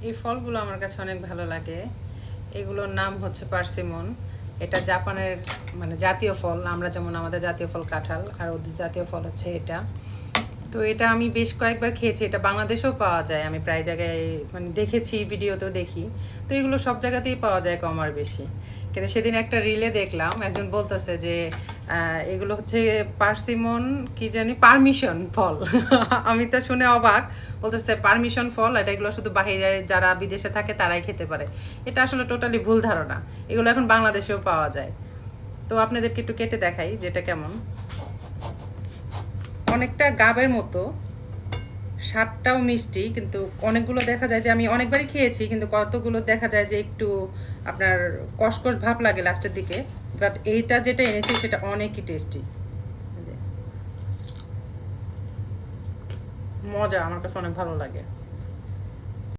এই ফলগুলো আমার কাছে অনেক ভালো লাগে। এগুলোর নাম হচ্ছে পার্সিমন। এটা জাপানের মানে জাতীয় ফল। আমরা যেমন আমাদের জাতীয় ফল কাঁঠাল, আর ওদের জাতীয় ফল হচ্ছে এটা। তো এটা আমি বেশ কয়েকবার খেয়েছি। এটা বাংলাদেশেও পাওয়া যায়, আমি প্রায় জায়গায় মানে দেখেছি, ভিডিওতেও দেখি। তো এগুলো সব জায়গাতেই পাওয়া যায় কম আর বেশি। কিন্তু সেদিন একটা রিলে দেখলাম, একজন বলতেছে যে এগুলো হচ্ছে পার্সিমন কি জানি পারমিশন ফল। আমি তো শুনে অবাক, বলতেছে পারমিশন ফল, এটা এগুলো শুধু বাইরে যারা বিদেশে থাকে তারাই খেতে পারে। এটা আসলে টোটালি ভুল ধারণা। এগুলো এখন বাংলাদেশেও পাওয়া যায়। তো আপনাদেরকে একটু কেটে দেখাই যেটা কেমন। অনেকটা গাবের মতো, স্বাদটাও মিষ্টি, কিন্তু অনেকগুলো দেখা যায় যে আমি অনেকবারই খেয়েছি, কিন্তু কতগুলো দেখা যায় যে একটু আপনার কষকষ ভাব লাগে লাস্টের দিকে। বাট এইটা যেটা এনেছি সেটা অনেকই টেস্টি, মজা, আমার কাছে অনেক ভালো লাগে।